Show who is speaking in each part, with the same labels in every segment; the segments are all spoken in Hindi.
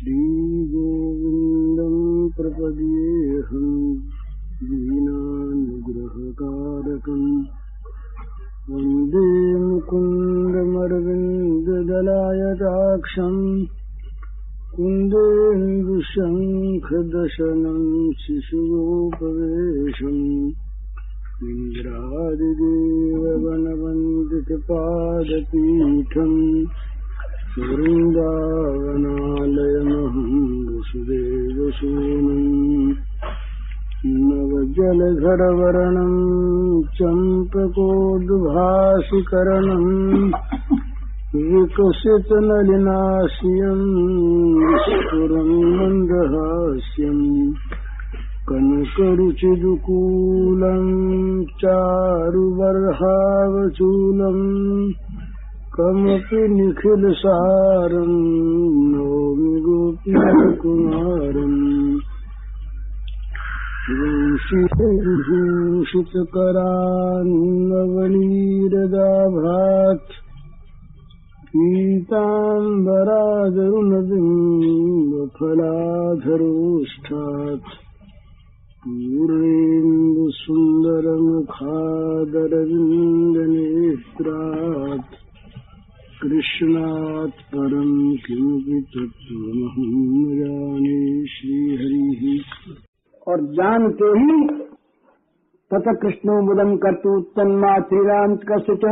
Speaker 1: श्रीगोविन्दं प्रपद्येऽहं दीनानुग्रहकारकम् वन्दे मुकुन्दमरविन्ददलायताक्षम् कुन्देन्दुशङ्खदशनं शिशुगोपवेशम् इन्द्रादिदेववनवन्दितपादपीठम् वृन्दावनालयमहं वसुदेवसूनम् नवजलधरवर्णं चम्पकोद्भासिकरणं विकसितनलिनास्यं विस्फुरन् मन्दहास्यं कनकरुचिदुकूलं चारुबर्हावचूलम् कमपि निखिलसारं नौमि गोपीकुमारम् वंशीभूषितकरान्नवनीरदाभात् पीताम्बरादरुणबिम्बफलाधरोष्ठात् पूर्णेन्दुसुन्दरमुखादरविन्दनेत्रात् कृष्णात् परं किमपि तत्त्वमहं न जाने। श्रीहरिः
Speaker 2: और जानते ही तत कृष्णो मुदम कर्तु तन्मातृराम कसित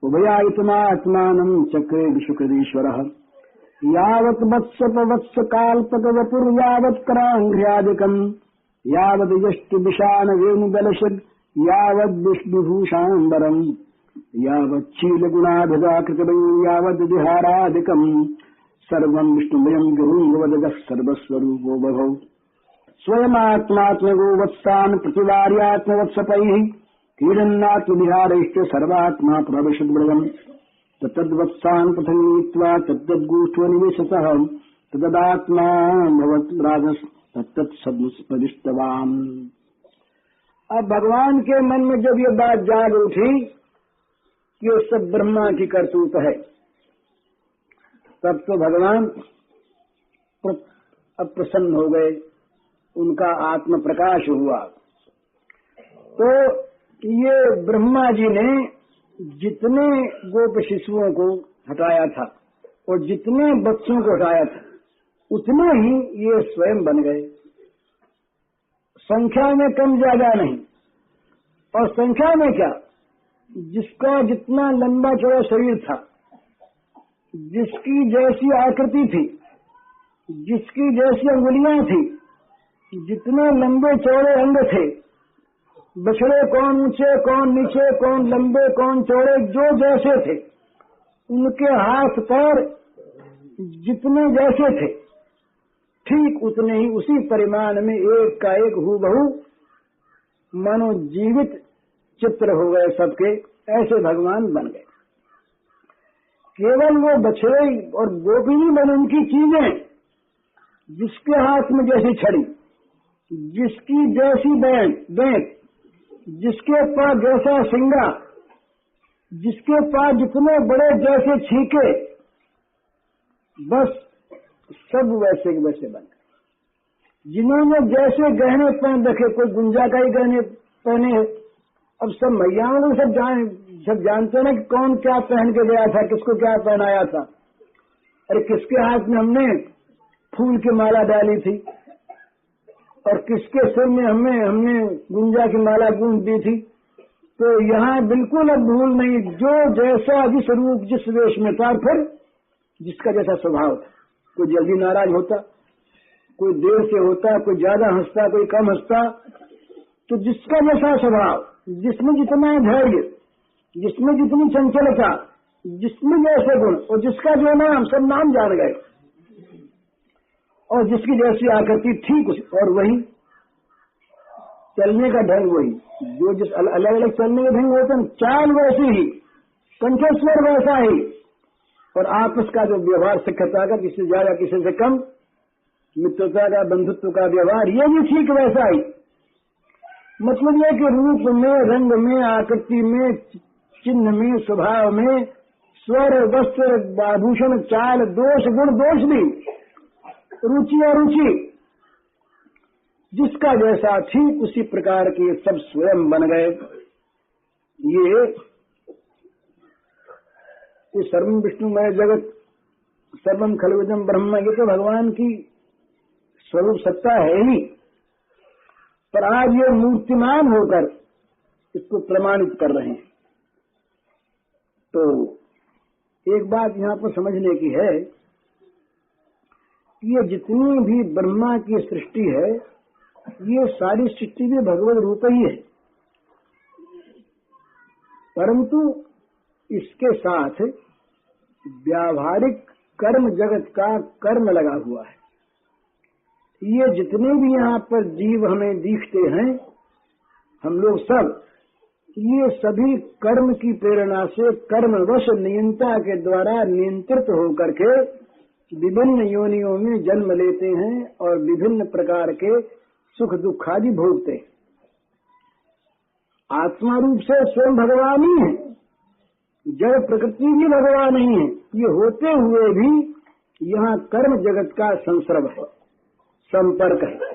Speaker 2: उभयायतमात्मानं चक्रे विशुकृदीश्वरः यावत् वत्स काल्पक वपुर यावत् कराङ्घ्र्यादिकम् यावद् यष्टि विषाण वेणुदलशद् यावद् विष्णुभूषाम्बरम् यावत् शीलगुणाभिधाकृतमयी यावद् विहारादिकम् सर्वं विष्णुमयं गुरुवदगः सर्वस्वरूपो बभौ स्वयमात्मात्मगो वत्सान् प्रतिवार्यात्मवत्सपैः क्रीडन्नात्मविहारैश्च सर्वात्मा प्रविशद्मृगम् तत्तद्वत्सान् पथं नीत्वा तद्गोष्ठनिवेशतः तदात्मा भवत् राजस् तत्तत्सद्मुस्पदिष्टवान्। अब भगवान के मन में जब ये बात जाग उठी कि ये सब ब्रह्मा की करतूत है, तब तो भगवान अप्रसन्न हो गए, उनका आत्म प्रकाश हुआ। तो ये ब्रह्मा जी ने जितने गोप शिशुओं को हटाया था और जितने बच्चों को हटाया था उतने ही ये स्वयं बन गए, संख्या में कम ज्यादा नहीं। और संख्या में क्या, जिसका जितना लंबा चौड़ा शरीर था, जिसकी जैसी आकृति थी, जिसकी जैसी अंगुलियां थी, जितने लंबे चौड़े अंग थे, बछड़े कौन ऊंचे कौन नीचे, कौन लंबे कौन चौड़े, जो जैसे थे, उनके हाथ पैर जितने जैसे थे, ठीक उतने ही उसी परिमाण में एक का एक हूबहू मानो जीवित चित्र हो गए सबके, ऐसे भगवान बन गए। केवल वो बछड़े और गोपिनी बन उनकी चीजें, जिसके हाथ में जैसी छड़ी, जिसकी जैसी बेंत, जिसके पास जैसा सिंगा, जिसके पास जितने बड़े जैसे छीके, बस सब वैसे के वैसे बन गए। जिन्होंने जैसे गहने पहन रखे, कोई गुंजा का ही गहने पहने, अब सब मैयाओं को सब जानते हैं ना कि कौन क्या पहन के गया था, किसको क्या पहनाया था। अरे किसके हाथ में हमने फूल की माला डाली थी और किसके सिर में हमने गुंजा की माला गूंथ दी थी। तो यहाँ बिल्कुल अब भूल नहीं, जो जैसा जिस रूप जिस वेश में था, फिर जिसका जैसा स्वभाव था। कोई जल्दी नाराज होता, कोई देर से होता, कोई ज्यादा हंसता, कोई कम हंसता। तो जिसका जैसा स्वभाव, जिसमें जितना धैर्य, जिसमें जितनी चंचलता, जिसमें जैसे गुण, और जिसका जो नाम, सब नाम जान गए, और जिसकी जैसी आकृति ठीक उसी, और वही चलने का ढंग, वही जो जिस अलग अलग चलने के ढंग होते हैं, चाल वैसी ही, कंठस्वर वैसा ही, और आपस का जो व्यवहार सिखता का, किसी से ज्यादा किसी से कम, मित्रता का बंधुत्व का व्यवहार, ये भी ठीक वैसा ही। मतलब ये कि रूप में, रंग में, आकृति में, चिन्ह में, स्वभाव में, स्वर, वस्त्र, आभूषण, चाल, दोष, गुण, दोष भी रुचि अरुचि जिसका जैसा ठीक उसी प्रकार के सब स्वयं बन गए। ये सर्वम विष्णुमय जगत सर्वम खलविदम ब्रह्म, ये तो भगवान की स्वरूप सत्ता है ही, पर आज ये मूर्तिमान होकर इसको प्रमाणित कर रहे हैं। तो एक बात यहाँ पर समझने की है कि ये जितनी भी ब्रह्मा की सृष्टि है, ये सारी सृष्टि भी भगवत रूप ही है, परंतु इसके साथ व्यावहारिक कर्म जगत का कर्म लगा हुआ है। ये जितने भी यहाँ पर जीव हमें दिखते हैं, हम लोग सब, ये सभी कर्म की प्रेरणा से कर्मवश नियंता के द्वारा नियंत्रित होकर के विभिन्न योनियों में जन्म लेते हैं और विभिन्न प्रकार के सुख दुख आदि भोगते हैं। आत्मा रूप से स्वयं भगवान ही है, जड़ प्रकृति भी भगवान ही है। ये होते हुए भी यहाँ कर्म जगत का संसर्ग है, संपर्क है।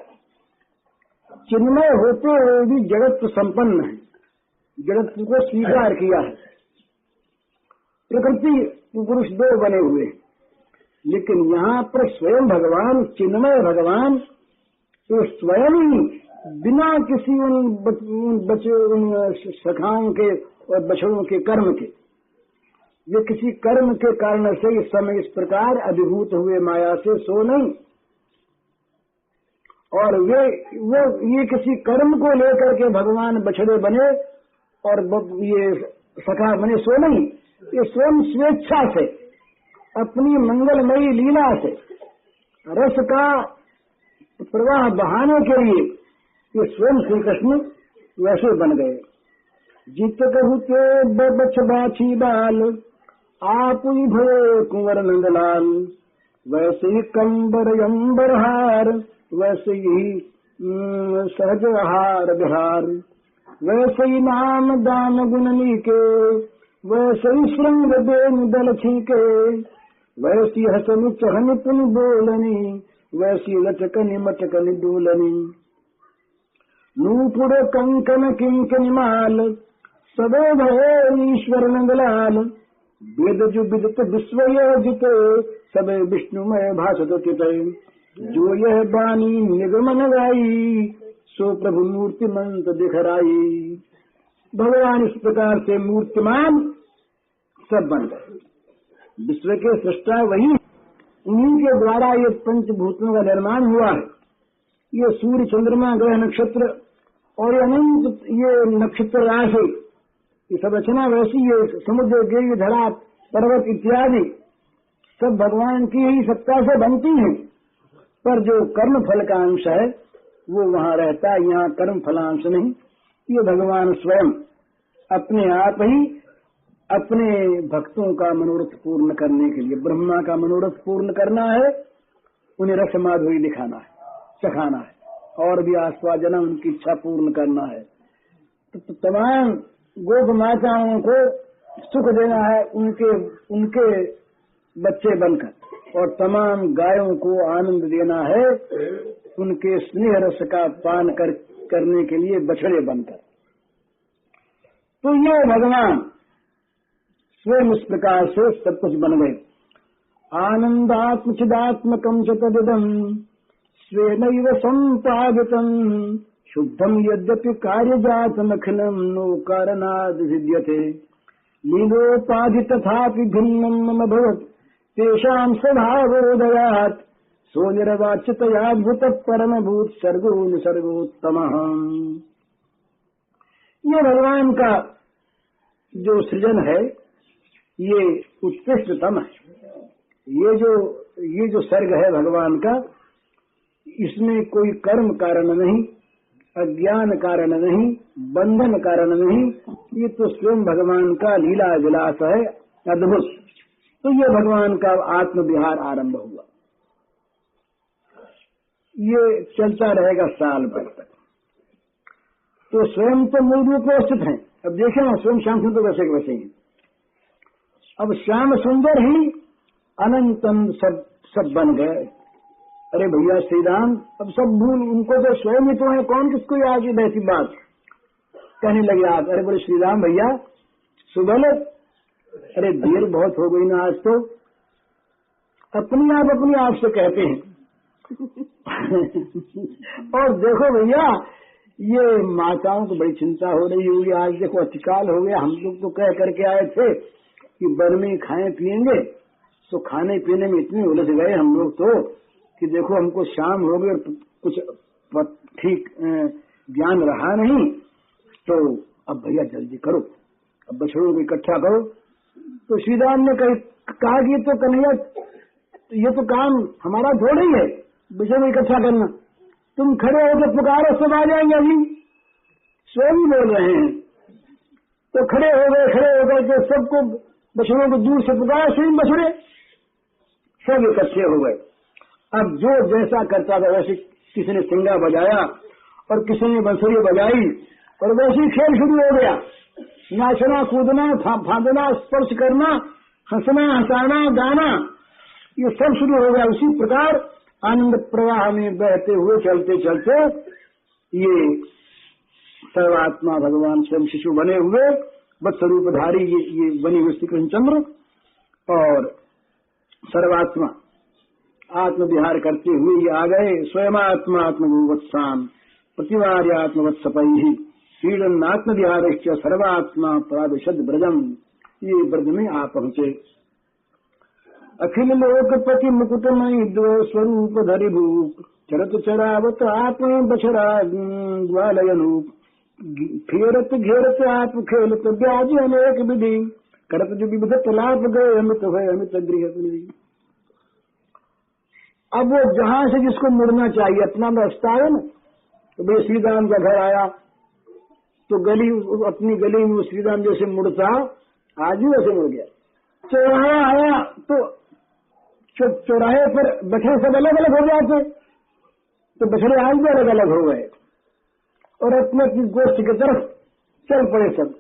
Speaker 2: चिन्मय होते हुए भी जगत संपन्न है, जगत को स्वीकार किया है। प्रकृति पुरुष दो बने हुए हैं, लेकिन यहाँ पर स्वयं भगवान, चिन्मय भगवान तो स्वयं ही बिना किसी उन सखाओं के और बछड़ों के कर्म के, ये किसी कर्म के कारण से इस समय इस प्रकार अभिभूत हुए माया से, सो नहीं। और ये किसी कर्म को लेकर के भगवान बछड़े बने और ये सखा बने, सो नहीं। ये स्वयं स्वेच्छा से, अपनी मंगलमयी लीला से, रस का प्रवाह बहाने के लिए ये स्वयं श्री कृष्ण वैसे बन गए। जित कहु के बछ बाछी बाल, आप ही भये कुंवर नंदलाल। वैसे ही कंबर अंबर हार, वैसे ही सहज आहार विहार। वैसे ही नाम दान गुणनी के, वैसे ही श्रृंग बेन दल छीके। वैसी हसन चहन पुन बोलनी, वैसी लचकनी मटकनी डोलनी। नूपुर कंकन किंकन माल, सबे भये ईश्वर नंदलाल। वेद जो विदित विश्व जित, सबे विष्णुमय भाषत चित। जो यह बानी निगमन गाई, सो प्रभु मूर्तिमंत दिखराई। भगवान इस प्रकार से मूर्तिमान सब बन गए। विश्व के सृष्टा वही, उन्हीं के द्वारा ये पंचभूतों का निर्माण हुआ है। ये सूर्य चंद्रमा ग्रह नक्षत्र और ये अनंत ये नक्षत्र राशि, ये सब रचना वैसी, ये समुद्र गिरि धरा पर्वत इत्यादि सब भगवान की ही सत्ता से बनती हैं। पर जो कर्म फल का अंश है वो वहाँ रहता है, यहाँ कर्म फलांश नहीं। ये भगवान स्वयं अपने आप ही अपने भक्तों का मनोरथ पूर्ण करने के लिए, ब्रह्मा का मनोरथ पूर्ण करना है, उन्हें रस माधुरी दिखाना है, चखाना है, और भी आस्वादना उनकी इच्छा पूर्ण करना है। तो तमाम गोप माताओं को सुख देना है उनके बच्चे बनकर, और तमाम गायों को आनंद देना है उनके स्नेह रस का पान करने के लिए बछड़े बनकर। तो ये भगवान स्वयं इस प्रकार से सब कुछ बन गए। आनंदात्म चिदात्मकम च तदिदं स्वेनैव संपादितं, शुद्धम यद्यपि कार्यजातमखिलं नो कारणाद् विद्यते। लीलोपाधि तथापि भिन्नं मम भवत् तेषां स्वभावोदयात्। सो निर्वाच्यतयाद्भुत परमभूत सर्गो निसर्गोत्तमः। ये भगवान का जो सृजन है ये उत्कृष्टतम है। ये जो सर्ग है भगवान का, इसमें कोई कर्म कारण नहीं, अज्ञान कारण नहीं, बंधन कारण नहीं। ये तो स्वयं भगवान का लीला विलास है, अद्भुत। तो ये भगवान का आत्म विहार आरंभ हुआ। ये चलता रहेगा साल भर तक। तो स्वयं तो मूल रूप में स्थित है। अब देखें ना, स्वयं श्याम सुंदर वैसे के वैसे ही। अब श्याम सुंदर ही अनंतम सब बन गए। अरे भैया श्री राम, अब सब भूल, उनको तो स्वयं ही तो है, कौन किसको याद है ऐसी बात कहने लगे आप। अरे बोले श्री राम भैया सुबह, अरे देर बहुत हो गई ना आज तो, अपनी आप से कहते हैं। और देखो भैया, ये माताओं को बड़ी चिंता हो रही होगी, आज देखो अतिकाल हो गया। हम लोग तो कह करके आए थे कि वन में खाएं पिएंगे, तो खाने पीने में इतने उलझ गए हम लोग तो कि देखो हमको शाम हो गई और कुछ ठीक ज्ञान रहा नहीं। तो अब भैया जल्दी करो, अब बछड़ों को इकट्ठा करो। तो श्री राम ने कहा कि तो कन्हैया, ये तो काम हमारा थोड़ा ही है बछड़ों को इकट्ठा करना, तुम खड़े होकर पुकारो सब आ जाएंगे। अभी स्वयं बोल रहे हैं। तो खड़े हो गए तो सबको बछड़ों को दूर से पुकारा, स्वयं बछड़े सब इकट्ठे हो गए। अब जो जैसा करता था वैसे किसी ने सिंगा बजाया और किसी ने बंसुरी बजाई और वैसे ही खेल शुरू हो गया। नाचना, कूदना, फांदना, स्पर्श करना, हंसना, हंसाना, गाना, ये सब शुरू हो गया। उसी प्रकार आनंद प्रवाह में बहते हुए चलते चलते ये सर्वात्मा भगवान स्वयं शिशु बने हुए वत्सरूपधारी ये बनी हुई श्री कृष्णचंद्र और सर्वात्मा आत्म विहार करते हुए ये आ गए। स्वयं आत्मा आत्मवत्साम प्रतिवार्यात्मवत्सपै क्रीडन आत्म विहार सर्वात्मा प्राविशद ब्रजम, ये ब्रज में आ पहुंचे। अखिल लोकपति मुकुटमयी द्रो स्वरूप धरि भूप, चरत चरावत आत्म बछड़ा ग्वालयनूप, फेरत घेरत आप खेलत ब्याज अनेक विधि, करत जो विविध तलाप गए अमित भय अमित गृह। अब वो जहां से जिसको मुड़ना चाहिए अपना रास्ता है ना, तो भाई श्रीराम का घर आया तो गली, अपनी गली में श्रीराम जैसे मुड़ता आज भी वैसे मुड़ गया। चौराहा आया तो चौराहे पर बछड़े सब अलग अलग हो जाते, तो बछड़े आज भी अलग अलग हो गए और अपने अपनी गोष्ठ की तरफ चल पड़े सब।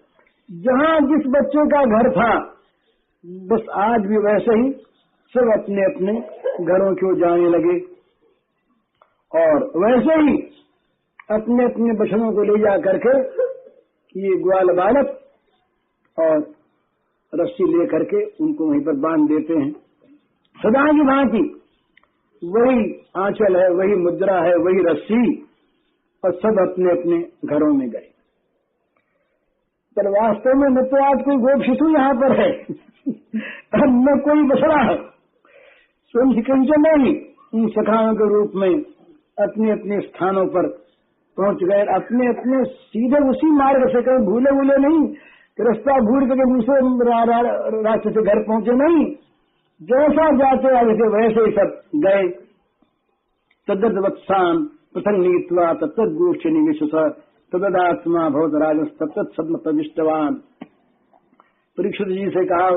Speaker 2: जहां जिस बच्चे का घर था बस आज भी वैसे ही सब अपने अपने घरों की ओर जाने लगे और वैसे ही अपने अपने बछड़ों को ले जा करके ये ग्वाल बालक और रस्सी ले करके उनको वहीं पर बांध देते हैं। सदा की भांति वही आंचल है, वही मुद्रा है, वही रस्सी, और सब अपने अपने घरों में गए। पर वास्तव में न तो आज कोई गोप शिशु यहाँ पर है न कोई बछड़ा है, स्वयं श्री कृष्ण ही उन सखाओं के रूप में अपने अपने स्थानों पर पहुंच गए। अपने अपने सीधे उसी मार्ग से, कहीं भूले भूले नहीं, रास्ता भूल करके दूसरे रास्ते से घर पहुंचे नहीं, जैसा जाते आगे थे वैसे ही सब गए। तद्दत वत्सान पृथंग नीत्वा तत्तोक्ष निविशुष तदात्मा भवत राजस तत्त सद्म प्रविष्टवान। परीक्षित जी से कहा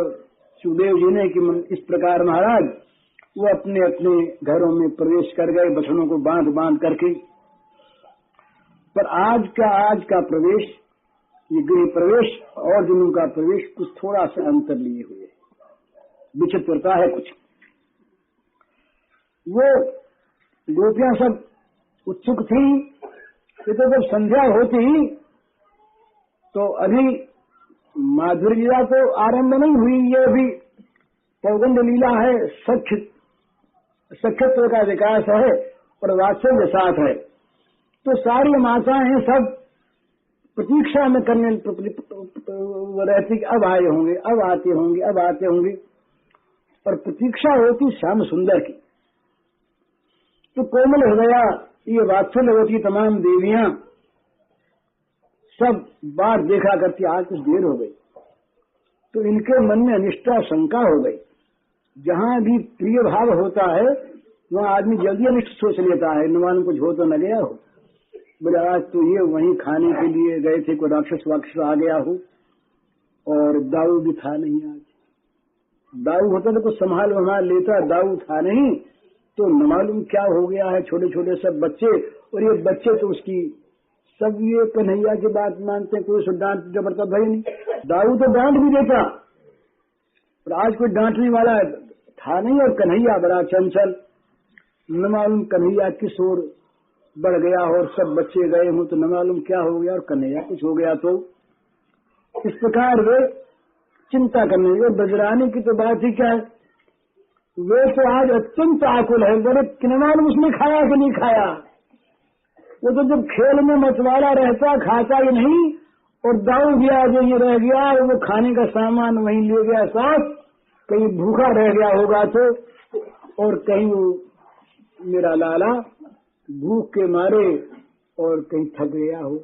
Speaker 2: सुखदेव जी ने कि इस प्रकार महाराज वो अपने अपने घरों में प्रवेश कर गए बछड़ों को बांध बांध करके। पर आज का प्रवेश, ये गृह प्रवेश और दिनों का प्रवेश कुछ थोड़ा सा अंतर लिए हुए, विचित्रता है कुछ। वो गोपियां सब उत्सुक थी कि तो जब संध्या होती तो अभी माधुर्य लीला तो आरंभ नहीं हुई, ये अभी पौगंड लीला है, सख्यत्व का विकास है और वात्सल्य साथ है। तो सारी माताएं सब प्रतीक्षा में करने रहती कि अब आए होंगे, अब आते होंगे, अब आते होंगे, और प्रतीक्षा होती श्याम सुंदर की। तो कोमल हृदया ये वात्सल्यवती तमाम देवियां सब बात देखा करती, आज कुछ देर हो गई, तो इनके मन में अनिष्टा शंका हो गई। जहां भी प्रिय भाव होता है वहां आदमी जल्दी अनिष्ट सोच लेता है, नुमान कुछ हो तो न गया हो। बोले आज तो ये वहीं खाने के लिए गए थे, कोई राक्षस वाक्षस आ गया हो, और दाऊ भी था नहीं। आज दाऊ होता तो कुछ संभाल लेता, दाऊ था नहीं, तो न मालूम क्या हो गया है। छोटे छोटे सब बच्चे, और ये बच्चे तो उसकी सब ये कन्हैया की बात मानते हैं, कोई डांट जबरता भाई नहीं। दाऊ तो डांट भी देता, और आज कोई डांटने वाला था नहीं, और कन्हैया बड़ा चंचल, न मालूम कन्हैया किस ओर बढ़ गया और सब बच्चे गए हों तो न मालूम क्या हो गया, और कन्हैया कुछ हो गया तो इस प्रकार वे चिंता करने लगे। ब्रजरानी की तो बात ही क्या है, वे तो आज अत्यंत आकुल है, बड़े न मालूम उसने खाया कि नहीं खाया। वो तो जब खेल में मतवाला रहता खाता ही नहीं, और दाऊ गया जो ये रह गया, वो खाने का सामान वहीं ले गया साथ, कहीं भूखा रह गया होगा तो, और कहीं वो मेरा लाला भूख के मारे और कहीं थक गया हो,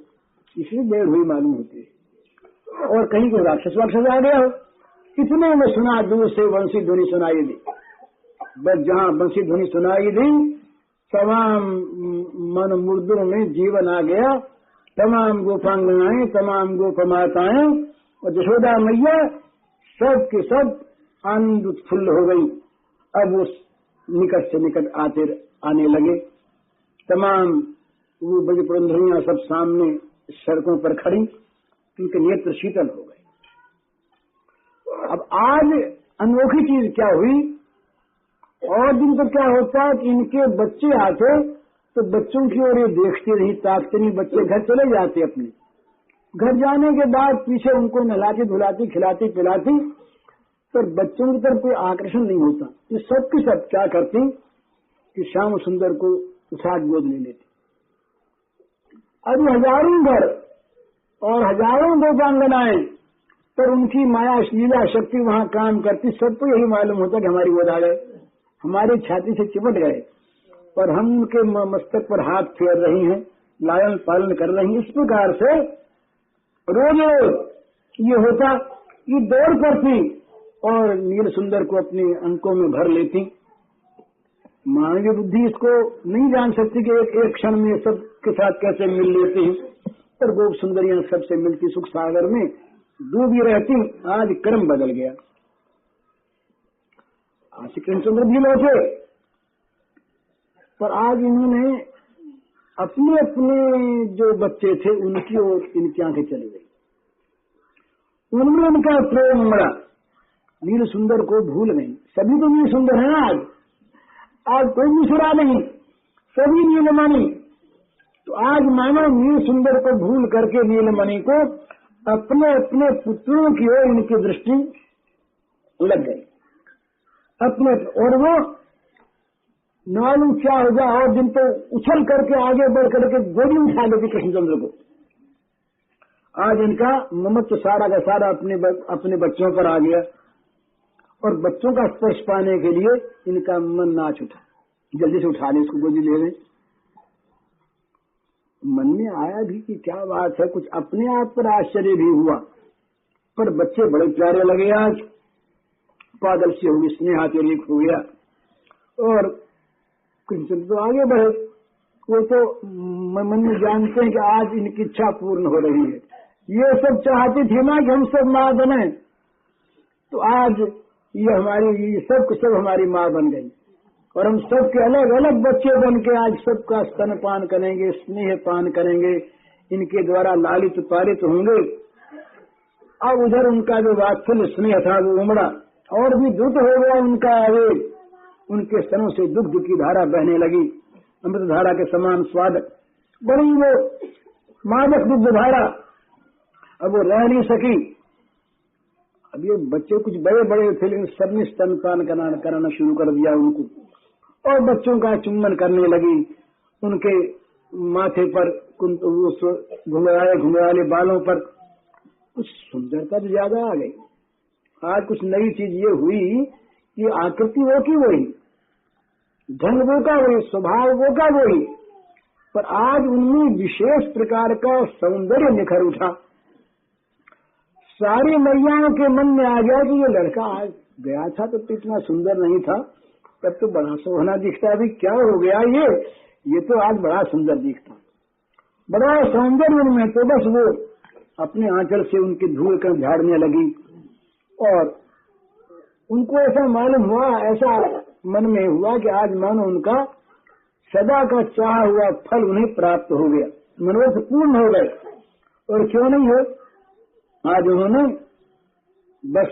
Speaker 2: इसलिए देर हुई मालूम होती है, और कहीं को राक्षस वाक्षस आ गया हो। इतने में सुना दूर से बंसी ध्वनि सुनाई दी। बस जहाँ बंसी ध्वनि सुनाई दी तमाम मन मुर्दों में जीवन आ गया, तमाम गोपांगनाएं, तमाम गोपमाताएं और यशोदा मैया सब के सब आनंद उत्फुल्ल हो गई। अब वो निकट से निकट आने लगे। तमाम वो बड़ी पुरंधरियां सब सामने सड़कों पर खड़ी, उनके नेत्र शीतल हो गए। अब आज अनोखी चीज क्या हुई, और दिन तो क्या होता कि इनके बच्चे आते तो बच्चों की ओर ये देखते नहीं, ताकते नहीं, बच्चे घर चले जाते अपने घर। जाने के बाद पीछे उनको नहलाती धुलाती खिलाती पिलाती, पर बच्चों की तरफ कोई आकर्षण नहीं होता। ये सब की सब क्या करती कि श्याम सुंदर को उठा गोद ले लेती। अब हजारों घर और हजारों गोपांगनाएं, पर उनकी माया लीला शक्ति वहां काम करती। सबको यही मालूम होता कि हमारी गोद आ गए, हमारी छाती से चिपट गए, पर हम उनके मस्तक पर हाथ फेर रही हैं, लालन पालन कर रही हैं। इस प्रकार से रोज ये होता, ये दौड़ करती और नील सुंदर को अपने अंकों में भर लेती। मानवीय बुद्धि इसको नहीं जान सकती कि एक क्षण में सब के साथ कैसे मिल लेती हैं, पर गोप सुंदरियां सबसे मिलती सुख सागर में डूबी रहती। आज क्रम बदल गया। आज श्री कृष्णचंद्र भी लौटे, पर आज इन्होंने अपने अपने जो बच्चे थे उनकी ओर इनकी आंखें चली गई। उनमें उनका प्रेम उमड़ा, नील सुंदर को भूल गई। सभी तो नील सुंदर है आज कोई दूसरा नहीं, सभी नीलमणि। तो आज मानो नील सुंदर को भूल करके नीलमणि को अपने अपने पुत्रों की ओर इनकी दृष्टि लग गई अपने, और वो मालूम क्या होगा, और दिन तो उछल करके आगे बढ़ करके गोली उठा लेती कृष्णचंद्र को। आज इनका ममत्व सारा का सारा अपने बच्चों पर आ गया, और बच्चों का स्पर्श पाने के लिए इनका मन नाच उठा, जल्दी से उठा ले, इसको गोदी ले ले। मन में आया भी कि क्या बात है, कुछ अपने आप पर आश्चर्य भी हुआ, पर बच्चे बड़े प्यारे लगे। आज पागल से हो गई, स्नेहातिरेक हो गया, और कृष्ण तो आगे बढ़े। वो तो मन में जानते हैं कि आज इनकी इच्छा पूर्ण हो रही है। ये सब चाहती थी ना कि हम सब माँ बने, तो आज ये सब हमारी माँ बन गई, और हम सब के अलग अलग बच्चे बन के आज सबका स्तनपान करेंगे, स्नेह पान करेंगे, इनके द्वारा लालित पालित होंगे। अब उधर उनका जो वात्सल्य स्नेह था वो उमड़ा, और भी द्रुत हो गया उनका आवेग। उनके स्तनों से दुग्ध की धारा बहने लगी, अमृत धारा के समान स्वाद, बड़ी वो मादक दुग्ध धारा। अब वो रह नहीं सकी। अब ये बच्चे कुछ बड़े बड़े थे, लेकिन सबने स्तनपान कराना शुरू कर दिया उनको, और बच्चों का चुम्बन करने लगी। उनके माथे पर घुंघराले बालों पर कुछ सुंदरता तो ज्यादा आ गई। आज कुछ नई चीज ये हुई कि आकृति वो की वही, ढंग वो का वही, स्वभाव वो का वही, पर आज उनमें विशेष प्रकार का सौंदर्य निखर उठा। सारी मैयाओं के मन में आ गया कि ये लड़का आज गया था तो इतना सुंदर नहीं था, तब तो बड़ा सोहना दिखता, अभी क्या हो गया ये तो आज बड़ा सुंदर दिखता, बड़ा सौंदर्य उनमें। तो बस वो अपने आंचल से उनकी धूल कर झाड़ने लगी, और उनको ऐसा मालूम हुआ, ऐसा मन में हुआ कि आज मानो उनका सदा का चाहा हुआ फल उन्हें प्राप्त हो गया, मनोरथ पूर्ण हो गए। और क्यों नहीं हो, आज उन्होंने बस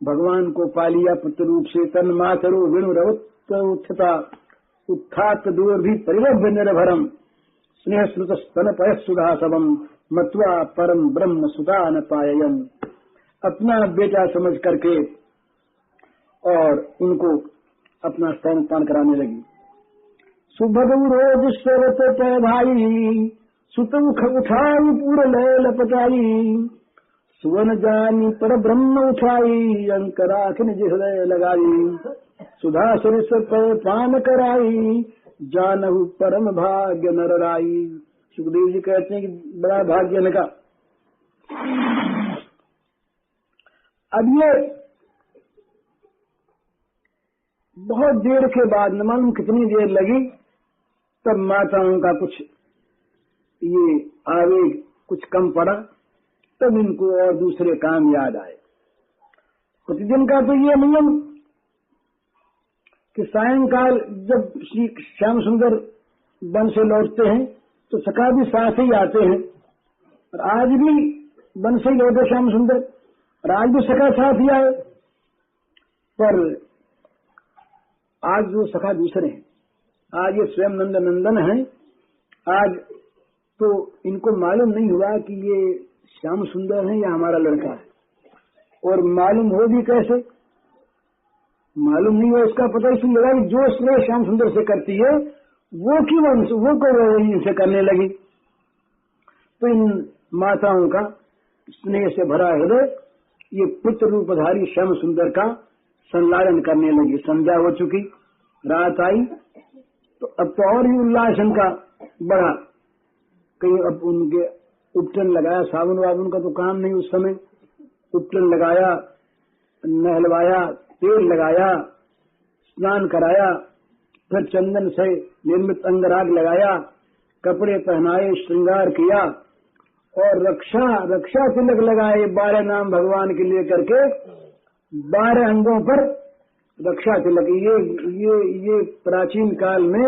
Speaker 2: भगवान को पा लिया पुत्र रूप से। तन मातरो वेणु रवत उत्थता उत्थात दूर भी परिलभ्य निर्भरम स्नेह श्रुत स्तन पय सुधा सबम मत्वा परम ब्रह्म सुधा न पायम। अपना बेटा समझ करके और उनको अपना स्तनपान कराने लगी। सुभगु रोज स्वरत तय भाई सुत उठाई पूर लय लपटाई सुवन जानी पर ब्रह्म उठाई अंकराखिन हृदय लगाई सुधा सरिस पर पान कराई जानहु परम भाग्य नर राई। सुखदेव जी कहते हैं कि बड़ा भाग्य लगा। अब ये बहुत देर के बाद, न मालूम कितनी देर लगी, तब माताओं का कुछ ये आवेग कुछ कम पड़ा, तब इनको और दूसरे काम याद आए। प्रतिदिन का तो ये नियम कि सायंकाल जब श्री श्याम सुंदर वन से लौटते हैं तो सखा भी साथ ही आते हैं, और आज भी वन से लौटे श्याम सुंदर, और आज भी सखा साथ ही आए, पर आज वो सखा दूसरे हैं। आज ये स्वयं नंद नंदन हैं। आज तो इनको मालूम नहीं हुआ कि ये श्याम सुंदर है या हमारा लड़का है, और मालूम हो भी कैसे, मालूम नहीं हुआ। इसका पता इसलिए लगा कि जो स्नेह श्याम सुंदर से करती है वो क्यों वो को इनसे करने लगी। तो इन माताओं का स्नेह से भरा हृदय ये पुत्र रूपधारी श्याम सुंदर का संलालन करने लगी। संध्या हो चुकी, रात आई, तो अब तो और ही उल्लास इनका बढ़ा। कहीं अब उनके उपटन लगाया, साबुन वाबुन का तो काम नहीं उस समय, उपटन लगाया, नहलवाया, तेल लगाया, स्नान कराया, फिर चंदन से निर्मित अंगराग लगाया, कपड़े पहनाए, श्रृंगार किया, और रक्षा तिलक लगाए। 12 नाम भगवान के लिए करके 12 अंगों पर रक्षा तिलक। ये प्राचीन काल में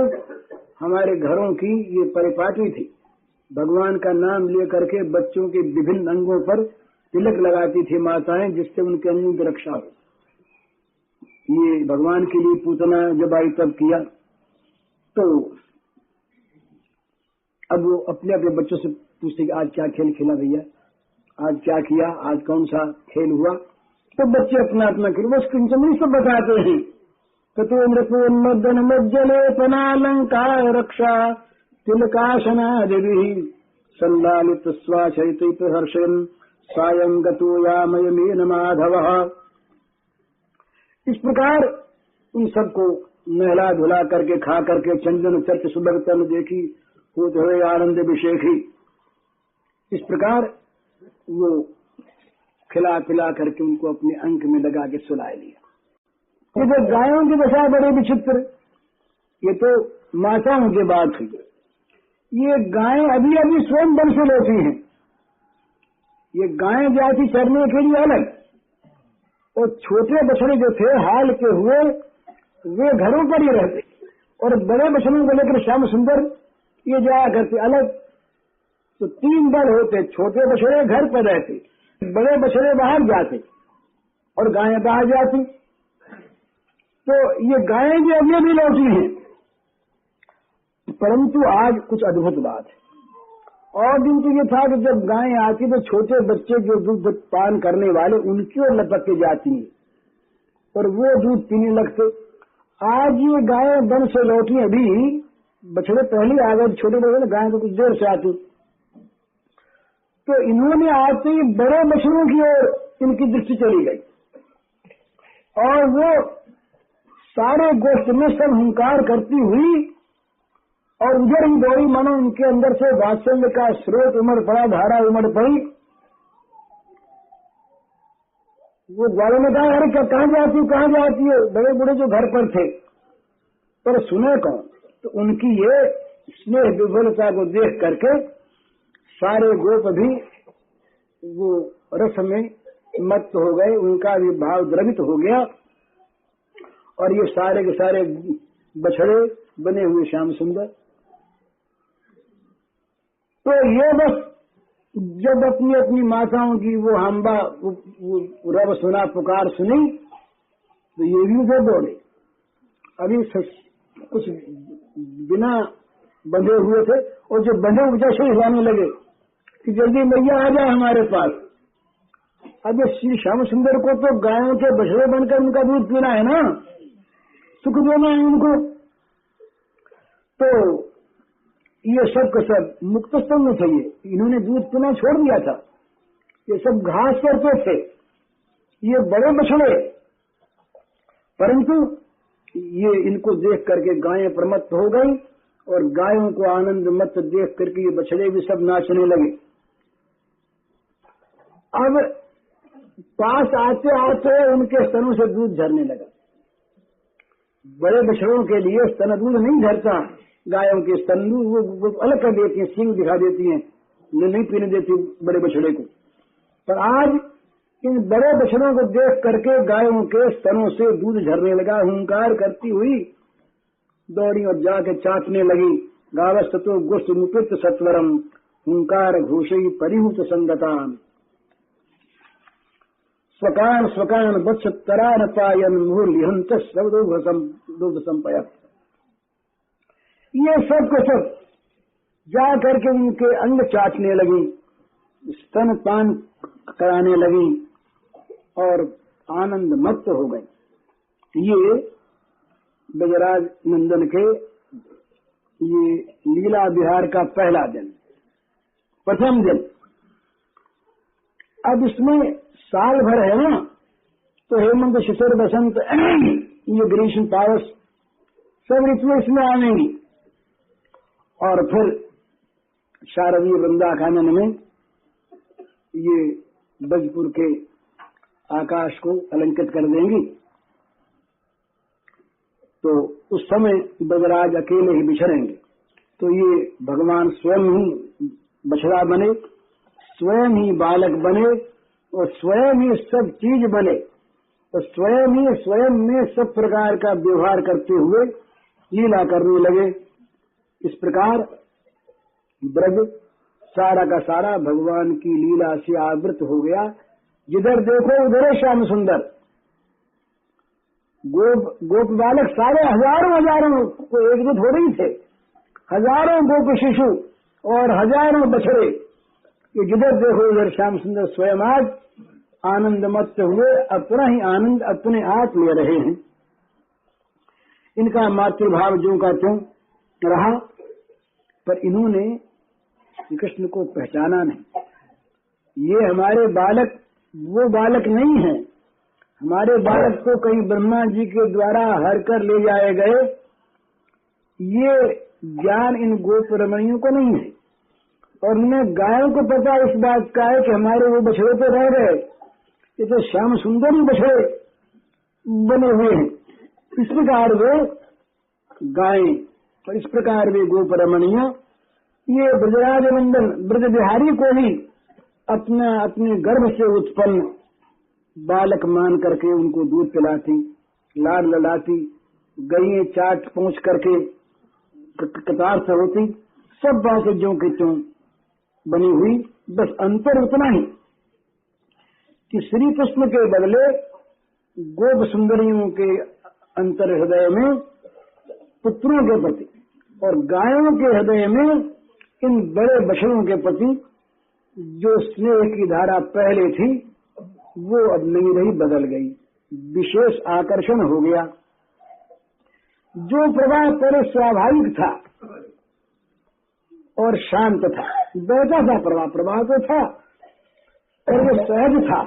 Speaker 2: हमारे घरों की ये परिपाटी थी। भगवान का नाम ले करके बच्चों के विभिन्न अंगों पर तिलक लगाती थी माताएं, जिससे उनके अंगों की रक्षा हो। ये भगवान के लिए पूतना जब आई तब किया। तो अब वो अपने अपने बच्चों से पूछते कि आज क्या खेल खेला भैया, आज क्या किया, आज कौन सा खेल हुआ। तो बच्चे अपना अपना खेल बस किंचन सब बताते हैं। तो मृत्युन्मदन मज्जले पनालंकार रक्षा तिलकाशना देवी संलालित स्वाचरित हर्षन सायं गतो यामयमेन माधव। इस प्रकार उन सबको नहला धुला करके खा करके चंदन चर्च सुबह तन देखी होते हुए आनंद विशेखी। इस प्रकार वो खिला पिला करके उनको अपने अंक में लगा के सुला लिया। ये जो गायों की दशा बड़े विचित्र, ये तो माताओं की बात हुई। ये गायें अभी अभी स्वयं वन से लौटी हैं। ये गायें जाती चरने के लिए अलग, और छोटे बछड़े जो थे हाल के हुए वे घरों पर ही रहते, और बड़े बछड़ों को लेकर श्याम सुंदर ये जाया करते अलग। तो 3 दल होते, छोटे बछड़े घर पर रहते, बड़े बछड़े बाहर जाते, और गायें बाहर जाती। तो ये गायें भी अभी भी लौटी हैं। परंतु आज कुछ अद्भुत बात है। और दिन तो ये था कि जब गायें आती तो छोटे बच्चे जो दूध पान करने वाले उनकी ओर लपक के जाती हैं, और वो दूध पीने लगते। आज ये गायें वन से लौटी, अभी बछड़े पहले आ गए, छोटे बछड़े गायें तो कुछ देर से आती। तो इन्होंने आते ही बड़े बछड़ों की ओर इनकी दृष्टि चली गई, और वो सारे गोष्ठ में सब हुंकार करती हुई और उधर ही दौड़ी, मानो उनके अंदर से वात्सल्य का स्रोत उमड़ पड़ा, धारा उमड़ पड़ी। वो ग्वालों ने कहा, अरे कहाँ जाती है? बड़े बूढ़े जो घर पर थे, पर सुने कौन? तो उनकी ये स्नेह विभुलता को देख करके सारे गोप भी वो रस में मत हो गए, उनका भी भाव द्रवित हो गया, और ये सारे के सारे बछड़े बने हुए श्याम सुंदर। तो ये बस जब अपनी अपनी माताओं की वो हम्बा वो रब सुना, पुकार सुनी, तो ये भी उधर दौड़े। अभी कुछ बिना बंधे हुए थे और जो बंधे हुए जैसे हिलाने लगे कि जल्दी मैया आ जाए हमारे पास। अब ये श्री श्याम सुंदर को तो गायों के बछड़े बनकर उनका दूध पीना है ना, सुख देना है उनको। तो ये सब का सब मुक्त स्तंभ थे, इन्होंने दूध पीना छोड़ दिया था, ये सब घास करते थे, ये बड़े बछड़े। परंतु ये इनको देख करके गायें प्रमत्त हो गई और गायों को आनंद मत देख करके ये बछड़े भी सब नाचने लगे। अब पास आते आते उनके स्तनों से दूध झरने लगा। बड़े बछड़ों के लिए स्तन दूध नहीं झरता, गायों के स्तन वो अलग कर देती हैं, सींग दिखा देती हैं, नहीं पीने देती बड़े बछड़े को। पर आज इन बड़े बछड़ों को देख करके गायों के स्तनों से दूध झरने लगा। हुंकार करती हुई दौड़ी और जाके चाटने लगी। गावस्ततो गुष्ट मुपित सत्वरम हुंकार घोषई परिहूत संगतान स्वकान स्वकान वत्स तरान पायन मूल्यहंत दुग्ध संपया। ये सब को सब जा करके उनके अंग चाटने लगी, स्तन पान कराने लगी और आनंद मत्त हो गई। ये ब्रजराज नंदन के ये लीला विहार का पहला दिन, प्रथम दिन। अब इसमें साल भर है ना, तो हेमंत शिशिर बसंत ये ग्रीष्म पावस सब ऋतुएं इसमें आवेंगी और फिर शारदीय वृंदाकानन में ये ब्रजपुर के आकाश को अलंकृत कर देंगी। तो उस समय ब्रजराज अकेले ही बिछड़ेंगे। तो ये भगवान स्वयं ही बछड़ा बने, स्वयं ही बालक बने और स्वयं ही सब चीज बने और स्वयं में सब प्रकार का व्यवहार करते हुए लीला करने लगे। इस प्रकार ब्रज सारा का सारा भगवान की लीला से आवृत हो गया। जिधर देखो उधर श्याम सुंदर। गोप बालक सारे हजारों को एक दो थोड़े ही थे, हजारों गोप शिशु और हजारों बछड़े। ये जिधर देखो उधर श्याम सुंदर स्वयं आज आनंद मत्त हुए अपना ही आनंद अपने आप ले रहे हैं। इनका मातृभाव ज्यों का त्यों रहा, पर इन्होंने श्री कृष्ण को पहचाना नहीं। ये हमारे बालक वो बालक नहीं है। हमारे बालक को कहीं ब्रह्मा जी के द्वारा हर कर ले जाए गए, ये ज्ञान इन गोप रमणियों को नहीं है। और इन्हें गायों को पता इस बात का है कि हमारे वो बछड़े तो रह गए, ये तो श्याम सुंदर ही बछड़े बने हुए हैं। इस प्रकार वे गायें और इस प्रकार वे गोप रमणियां ये ब्रजराज नंदन ब्रज बिहारी को ही अपने गर्भ से उत्पन्न बालक मान करके उनको दूध पिलाती, लाड ललाती, गईं चाट पहुंच करके कतार से होती, सब बातें ज्यों की त्यों बनी हुई। बस अंतर उतना ही कि श्री कृष्ण के बदले गोप सुंदरियों के अंतर हृदय में पुत्रों के प्रति और गायों के हृदय में इन बड़े बछड़ों के प्रति जो स्नेह की धारा पहले थी वो अब नहीं रही, बदल गई। विशेष आकर्षण हो गया। जो प्रवाह पहले स्वाभाविक था और शांत था, वैसा था प्रवाह तो था और वो सहज था,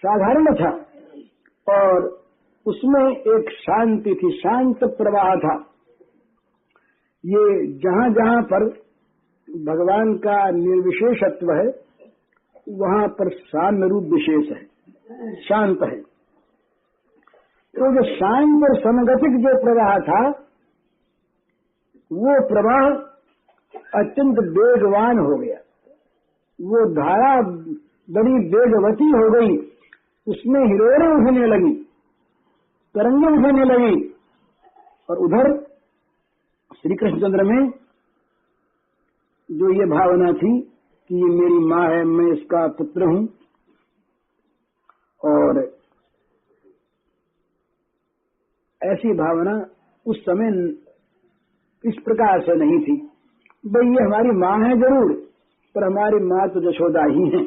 Speaker 2: साधारण था और उसमें एक शांति थी, शांत प्रवाह था। ये जहां जहां पर भगवान का निर्विशेषत्व है वहां पर साम्य रूप विशेष है, शांत है। तो जो शांत और समगतिक जो प्रवाह था वो प्रवाह अत्यंत वेगवान हो गया। वो धारा बड़ी वेगवती हो गई, उसमें हिलोरें उठने लगी, तरंगें उठने लगी। और उधर श्री कृष्णचंद्र में जो ये भावना थी कि ये मेरी माँ है, मैं इसका पुत्र हूं और ऐसी भावना उस समय इस प्रकार से नहीं थी। भाई ये हमारी माँ है जरूर, पर हमारी माँ तो यशोदा ही है।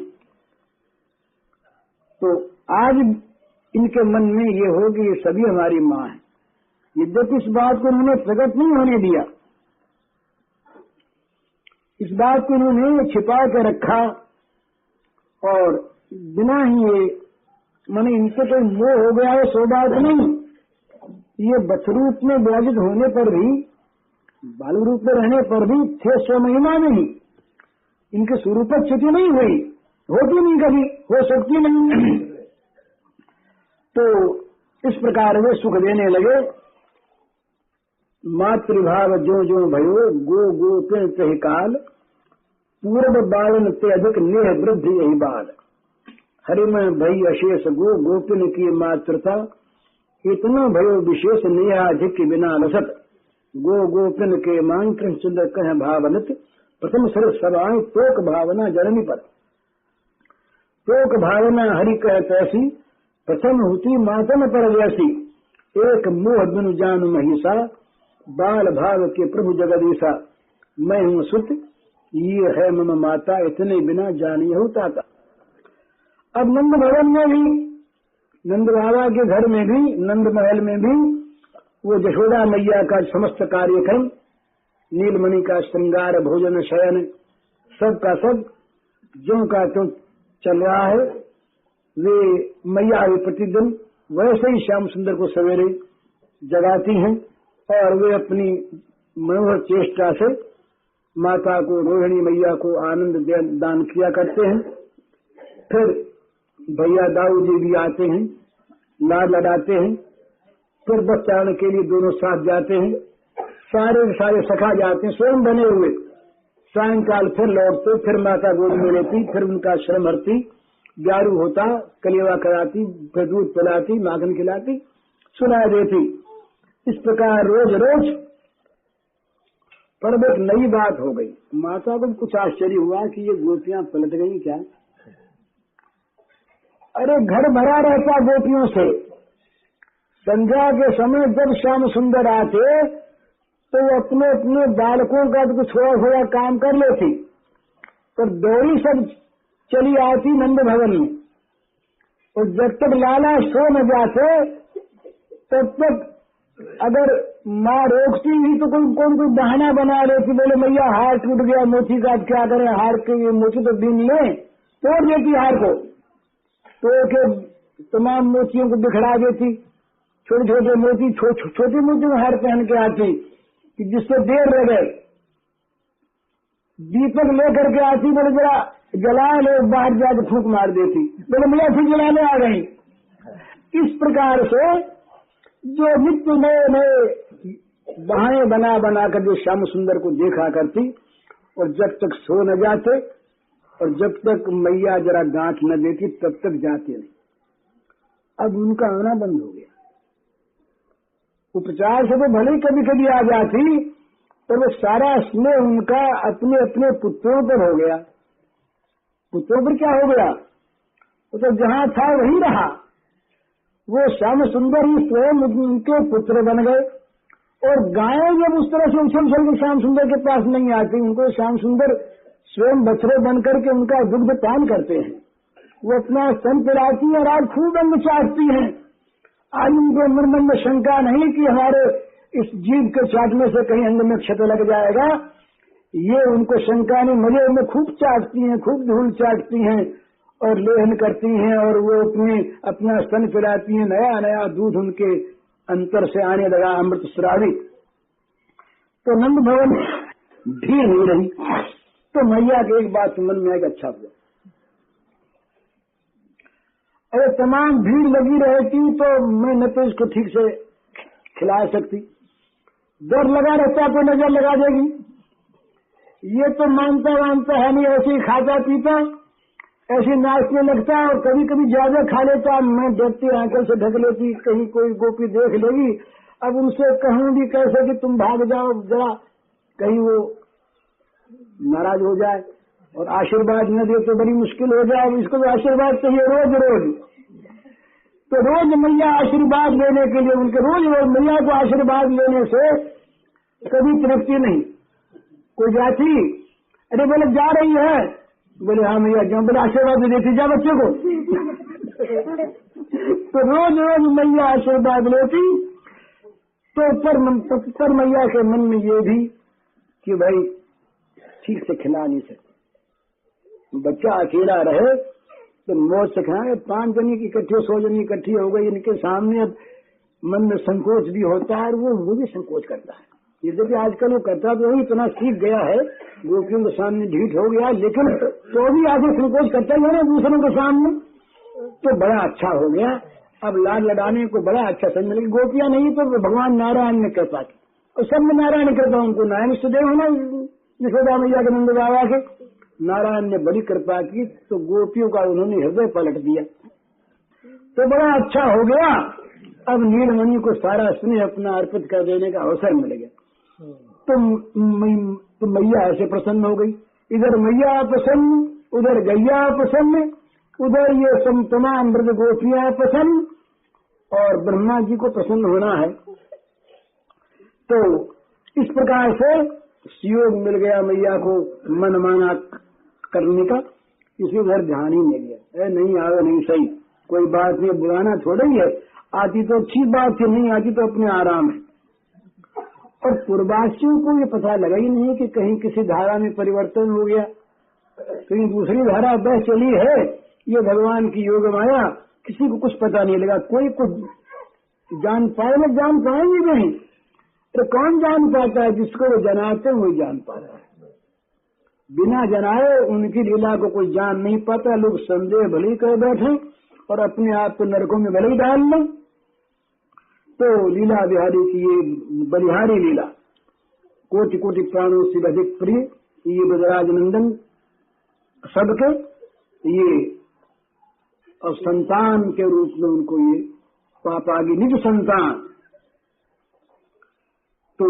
Speaker 2: तो आज इनके मन में ये हो कि ये सभी हमारी माँ है। यद्यपि इस बात को उन्होंने प्रकट नहीं होने दिया, इस बात को उन्होंने छिपा के रखा, और बिना ही ये माने इनसे कोई मोह हो गया है सो बात नहीं। ये बथरूप में विराजित होने पर भी, बालू रूप में रहने पर भी थे 6 महीना में ही। इनके स्वरूप च्युति नहीं हुई, होती नहीं, कभी हो सकती नहीं। तो इस प्रकार वे सुख देने लगे। मातृभाव जो जो भयो गो गोपिन ते काल, पूर्व बालन ते अधिक नेह वृद्धि यही बाल। हरिमय भई अशेष गो गोपिन की मातृता, इतना भयो विशेष नेहाधिक बिना लसत। गो गोपिन के मान कृष्णचंद्र कह भावनत, प्रथम सर सभाएं तोक भावना जननी पर। तोक भावना हरि कह तैसी, प्रथम हुती मातम पर जैसी। एक मोह बिनु जान महिषा, बाल भाव के प्रभु जगदीशा। मैं हूँ सुत ये है मम माता, इतने बिना जानी होता था। अब नंद भवन में भी, नंद बाबा के घर में भी, नंद महल में भी वो यशोदा मैया का समस्त कार्यक्रम, नीलमणि का श्रृंगार, भोजन, शयन, सब का सब ज्यों का त्यों चल रहा है। वे मैया भी प्रतिदिन वैसे ही श्याम सुंदर को सवेरे जगाती हैं, और वे अपनी मनोहर चेष्टा से माता को, रोहिणी मैया को आनंद दान किया करते हैं। फिर भैया दाऊ जी भी आते हैं, लाड लड़ाते हैं। फिर बस चारण के लिए दोनों साथ जाते हैं, सारे सखा जाते हैं स्वयं बने हुए। सायंकाल फिर लौटते, फिर माता गोद में लेती, फिर उनका श्रम हरती, ग्यारू होता, कलेवा कराती, फिर दूध पिलाती, माखन खिलाती, सुना देती। इस प्रकार रोज रोज। पर एक नई बात हो गई, माता को कुछ आश्चर्य हुआ कि ये गोपियां पलट गई क्या। अरे घर भरा रहता गोपियों से। संध्या के समय जब श्याम सुंदर आते तो वो अपने अपने बालकों का तो थोड़ा थोड़ा काम कर लेती, पर दौड़ी सब चली आती नंद भवन में। और जब तक लाला सो न जाते तब तक अगर माँ रोकती हुई तो कोई बहाना बना लेती, बोले मैया हार टूट गया मोती का, अब क्या करें, हार के मोती तो बीन ले, तोड़ देती हार को, तो के तमाम मोतियों को बिखरा देती। छोटे छोटे मोती, छोटी मोती में हार पहन के आती कि जिससे देर रह गए। दीपक लेकर के आती, बोले जरा जला ले, बाहर जाकर फूंक मार देती, बोले मैया फिर जलाने आ गई। इस प्रकार से जो नित्य नए नए बहाने बना बना कर जो श्याम सुंदर को देखा करती, और जब तक सो न जाते और जब तक मैया जरा गांठ न देती तब तक जाते नहीं। अब उनका आना बंद हो गया। उपचार से तो भले कभी कभी आ जाती, पर वो सारा स्नेह उनका अपने अपने पुत्रों पर हो गया। पुत्रों पर क्या हो गया, वो तो जहां था वहीं रहा। वो श्याम सुंदर ही स्वयं उनके पुत्र बन गए। और गायें जब उस तरह से उछल उछल के श्याम सुंदर के पास नहीं आती, उनको श्याम सुंदर स्वयं बछड़े बन करके उनका दुग्ध पान करते हैं। वो अपना स्तन पिलाती है और आज खूब अंग चाटती हैं। आज उनको मन में शंका नहीं कि हमारे इस जीव के चाटने से कहीं अंग में क्षत लग जाएगा। ये उनको शंका नहीं, मजे में खूब चाटती हैं, खूब धूल चाटती हैं और लेहन करती हैं, और वो अपना स्तन पिलाती हैं। नया नया दूध उनके अंतर से आने लगा, अमृत स्रावी। तो नंद भवन भीड़ नहीं रही। तो मैया की एक बात मन में आएगा, अच्छा हुआ। अरे तमाम भीड़ लगी रहती तो मैं न तो इसको ठीक से खिला सकती, डर लगा रहता तो नजर लगा देगी। ये तो मानता है नहीं, ऐसे ही खाता पीता, ऐसे नाचने लगता, और कभी कभी ज्यादा खा लेता। मैं डरती आंखों से ढक लेती, कहीं कोई गोपी देख लेगी। अब उनसे कहूँ भी कैसे कि तुम भाग जाओ जरा, कहीं वो नाराज हो जाए और आशीर्वाद न दे तो बड़ी मुश्किल हो जाए। इसको तो आशीर्वाद चाहिए रोज रोज। तो रोज मैया आशीर्वाद लेने के लिए उनके रोज मैया को आशीर्वाद लेने से कभी तृप्ति नहीं। कोई जाती, अरे बोले जा रही है, बोले हाँ मैया क्यों, बोले आशीर्वाद देती जा बच्चे को। तो रोज रोज मैया आशीर्वाद लेती। तो पर मैया के मन में ये भी कि भाई ठीक से खिला नहीं सकते, बच्चा अकेला रहे तो मौज से खाए। 5 जनी की इकट्ठी 100 जनी इकट्ठी हो गई, इनके सामने अब मन में संकोच भी होता है और वो भी संकोच करता है। ये देखिए आजकल वो करता तो इतना सीख गया है, गोपियों के सामने ढीठ हो गया, लेकिन तो भी आगे संकोच करता ही है ना दूसरों के सामने। तो बड़ा अच्छा हो गया, अब लाड लड़ाने को बड़ा अच्छा समझने लगी। गोपियां नहीं तो भगवान नारायण ने कृपा की, और सब में नारायण कृपा, उनको नारायण सुदेव है ना यशोदा मैया के नंद बाबा के, नारायण ने बड़ी कृपा की तो गोपियों का उन्होंने हृदय पलट दिया। तो बड़ा अच्छा हो गया। अब नीलमणि को सारा स्नेह अपना अर्पित कर देने का अवसर मिल गया। तो मैया ऐसे प्रसन्न हो गई, इधर मैया प्रसन्न, उधर गैया प्रसन्न, उधर ये तमाम मृद गोपियां प्रसन्न, और ब्रह्मा जी को प्रसन्न होना है। तो इस प्रकार से सुयोग मिल गया मैया को मन माना करने का। इसी उधर ध्यान ही नहीं गया, नहीं आवे नहीं सही, कोई बात नहीं, बुलाना थोड़ा ही है, आती तो अच्छी बात है, नहीं आती तो अपने आराम है। और पूर्वासियों को ये पता लगा ही नहीं कि कहीं किसी धारा में परिवर्तन हो गया, कहीं दूसरी धारा बह चली है। ये भगवान की योग माया, किसी को कुछ पता नहीं लगा, कोई कुछ जान पाए ना, जान पाएंगे नहीं। तो कौन जान पाता है? जिसको वो जनाते हैं वही जान पाता है, बिना जनाए उनकी लीला को कोई जान नहीं पाता। लोग संदेह भले ही कर बैठे और अपने आप को नरकों में भले ही डाल लें। तो लीला बिहारी की ये बलिहारी लीला कोटि कोटि प्राणों से अधिक प्रिय, ये ब्रजराज नंदन सबके, ये और संतान के रूप में उनको ये पापागी निज संतान। तो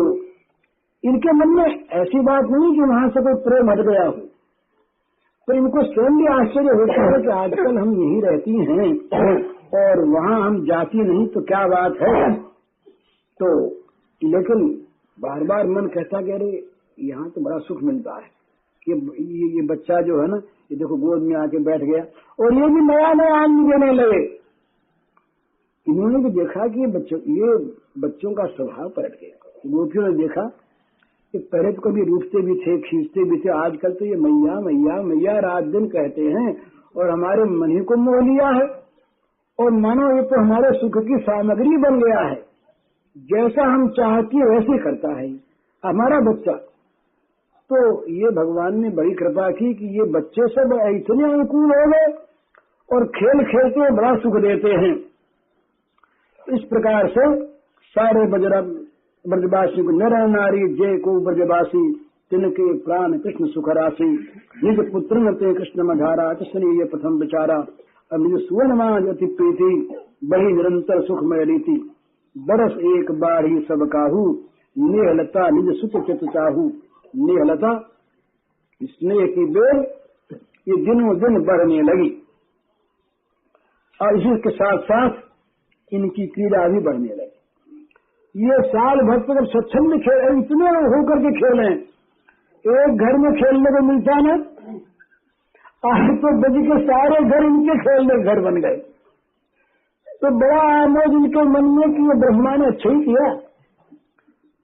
Speaker 2: इनके मन में ऐसी बात नहीं कि वहां से कोई प्रेम हट गया हो, तो इनको स्वयं भी आश्चर्य होता है कि आजकल हम यही रहती हैं और वहां हम जाती नहीं, तो क्या बात है। तो लेकिन बार बार मन कहता कि अरे यहाँ तो बड़ा सुख मिलता है कि ये बच्चा जो है ना, ये देखो गोद में आके बैठ गया, और ये भी नया नया अन्न देने लगे। इन्होंने भी देखा कि ये बच्चों का स्वभाव पलट गया। गोपियों ने देखा कि पहले तो कभी रूठते भी थे, खींचते भी थे, आजकल तो ये मैया मैया मैया रात दिन कहते हैं और हमारे मन ही को मोह लिया है, और मानो ये तो हमारे सुख की सामग्री बन गया है, जैसा हम चाहती है वैसे करता है हमारा बच्चा। तो ये भगवान ने बड़ी कृपा की कि ये बच्चे सब इतने अनुकूल हो गए और खेल खेलते बड़ा सुख देते हैं। इस प्रकार से सारे ब्रजवासी को नर नारी जय को ब्रजवासी, तिनके प्राण कृष्ण सुख राशि, निज पुत्र नते कृष्ण मधारा, कृष्ण ये प्रथम विचारा, और निज सुवर्ण माज अति प्रीति, बड़ी निरंतर सुखमय रीति, बरस एक बाढ़ी सब काहू, नेहलता निज सुत चित चाहू। नेहलता स्नेह की बेल ये दिनों दिन बढ़ने लगी, और इसी के साथ साथ इनकी क्रीड़ा भी बढ़ने लगी। ये साल भर तक जब स्वच्छंद खेल इतने होकर के खेले, एक घर में खेलने को मिलता ना, आज तो बज के सारे घर इनके खेलने घर बन गए। तो बड़ा आमोद इनके मन में कि ये ब्रह्मा ने अच्छा ही किया,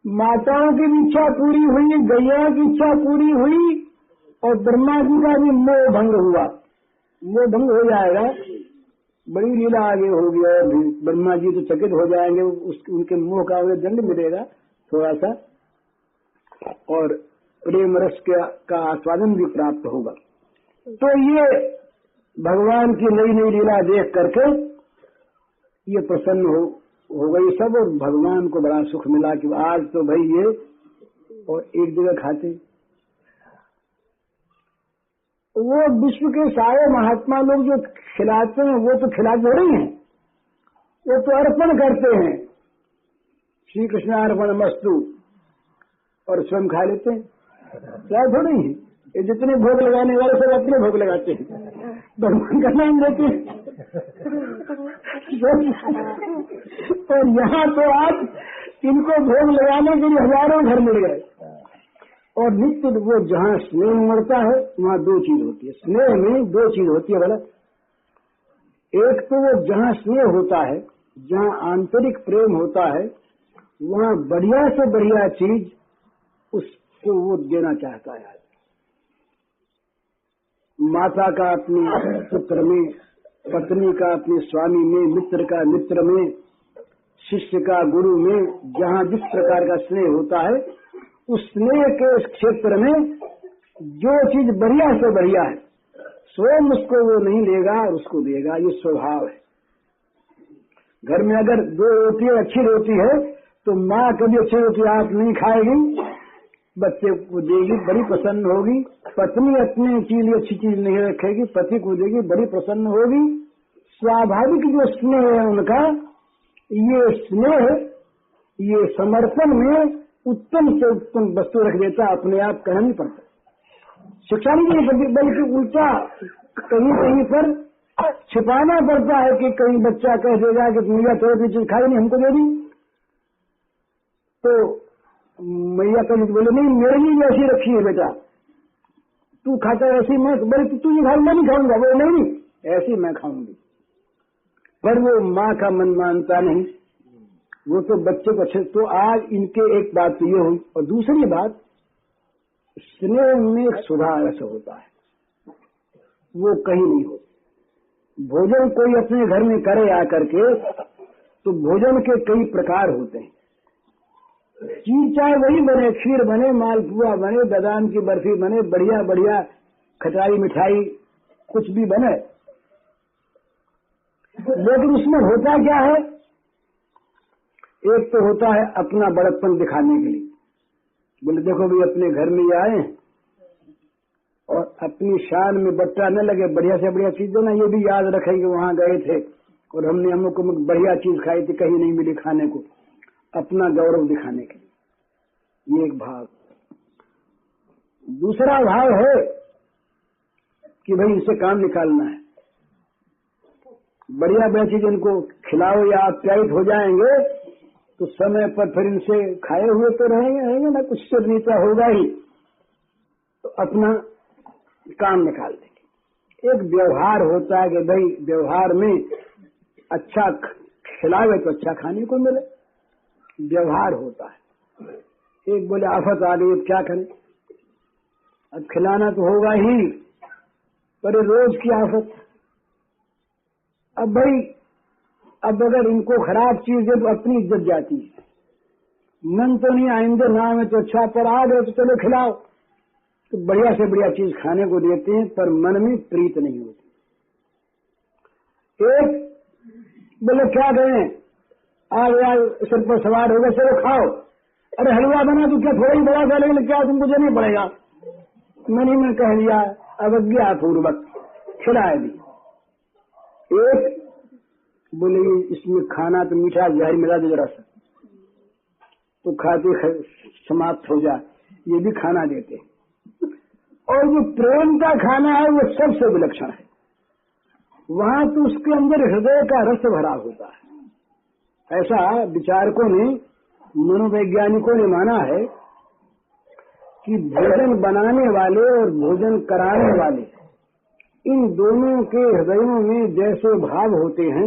Speaker 2: माताओं की भी इच्छा पूरी हुई, गैया की इच्छा पूरी हुई, और ब्रह्मा जी का भी मोह भंग हुआ। मोह भंग हो जाएगा, बड़ी लीला आगे होगी, और ब्रह्मा जी तो चकित हो जाएंगे, उनके मोह का उन्हें दंड मिलेगा थोड़ा सा, और प्रेम रस का आस्वादन भी प्राप्त होगा। तो ये भगवान की नई नई लीला देख करके ये प्रसन्न हो गई सब, और भगवान को बड़ा सुख मिला कि आज तो भाई ये और एक जगह खाते। वो विश्व के सारे महात्मा लोग जो खिलाते हैं वो तो खिला थोड़े हैं, वो तो अर्पण करते हैं, श्री कृष्ण अर्पण मस्तु, और स्वयं खा लेते हैं, क्या थोड़े ही। ये जितने भोग लगाने वाले सब अपने भोग लगाते हैं, भगवान का नाम लेते हैं। और यहाँ तो आप इनको भोग लगाने के लिए हजारों घर मिल गए। और नित्य वो जहाँ स्नेह उमड़ता है वहाँ दो चीज होती है। स्नेह में दो चीज होती है। बोला, एक तो वो जहाँ स्नेह होता है, जहाँ आंतरिक प्रेम होता है, वहाँ बढ़िया से बढ़िया चीज उसको वो देना चाहता है। माता का अपने पुत्र में, पत्नी का अपने स्वामी में, मित्र का मित्र में, शिष्य का गुरु में, जहाँ जिस प्रकार का स्नेह होता है, उस स्नेह के इस क्षेत्र में जो चीज बढ़िया से बढ़िया है स्वयं उसको वो नहीं लेगा और उसको देगा। ये स्वभाव है। घर में अगर दो रोटी अच्छी रोटी है तो माँ कभी अच्छी रोटी आप नहीं खाएगी, बच्चे को देगी, बड़ी प्रसन्न होगी। पत्नी अपने के लिए अच्छी चीज नहीं रखेगी, पति को देगी, बड़ी प्रसन्न होगी। स्वाभाविक जो स्नेह है उनका, ये स्नेह, ये समर्पण में उत्तम से उत्तम वस्तु रख देता, अपने आप कहना नहीं पड़ता, शिक्षा नहीं पड़ती, बल्कि उल्टा कहीं कहीं पर छिपाना पड़ता है कि कहीं बच्चा कह देगा कि मैया थोड़ी चीज खाई नहीं, हमको दे दी, तो मैया कहीं बोले नहीं मेरे लिए ऐसी रखी है बेटा, तू खाता ऐसी, मैं बल्कि तू ये खा, मैं नहीं खाऊंगा। वो नहीं, ऐसी मैं खाऊंगी। पर वो माँ का मन मानता नहीं, वो तो बच्चे को अच्छे। तो आज इनके एक बात तो ये हुई, और दूसरी बात, स्नेह में एक सुधार ऐसा होता है, वो कहीं नहीं होता। भोजन कोई अपने घर में करे आकर के, तो भोजन के कई प्रकार होते हैं। चीज चाहे वही बने, खीर बने, मालपुआ बने, बादाम की बर्फी बने, बढ़िया बढ़िया खटाई मिठाई कुछ भी बने, लेकिन उसमें होता क्या है? एक तो होता है अपना बड़प्पन दिखाने के लिए, बोले देखो भी अपने घर में आए और अपनी शान में बट्टा न लगे, बढ़िया से बढ़िया चीज देना, ये भी याद रखेंगे वहां गए थे और हमने हमको बढ़िया चीज खाई थी, कहीं नहीं मिली खाने को, अपना गौरव दिखाने के लिए। ये एक भाव। दूसरा भाव है कि भाई इनसे काम निकालना है, बढ़िया बढ़िया चीज इनको खिलाओ या आप्यायित हो जाएंगे तो समय पर फिर इनसे खाए हुए तो रहेंगे ना, कुछ तो नीचा होगा ही, तो अपना काम निकाल देंगे। एक व्यवहार होता है कि भाई व्यवहार में अच्छा खिलावे तो अच्छा खाने को मिले, व्यवहार होता है। एक बोले आफत आ गई, अब क्या करें, अब खिलाना तो होगा ही, पर रोज की आफत। अब भाई अब अगर इनको खराब चीज दे तो अपनी इज्जत जाती है, मन तो नहीं आइंदे ना में तो अच्छा, पर आ गए तो चलो खिलाओ, तो बढ़िया से बढ़िया चीज खाने को देते हैं, पर मन में प्रीत नहीं होती। एक बोले क्या करें, आ गया सिर पर सवार हो गए, चलो खाओ, अरे हलवा बना तो क्या थोड़ा ही बड़ा सा, लेकिन क्या तुमको देना पड़ेगा, मन ही में कह दिया, अवज्ञा पूर्वक खिलाए दी। एक बोले इसमें खाना तो मीठा जहर मिला दे जरा सा, तो खाते समाप्त हो जाए, ये भी खाना देते। और जो प्रेम का खाना है वो सबसे विलक्षण है, वहां तो उसके अंदर हृदय का रस भरा होता है। ऐसा विचारकों ने, मनोवैज्ञानिकों ने माना है कि भोजन बनाने वाले और भोजन कराने वाले, इन दोनों के हृदयों में जैसे भाव होते हैं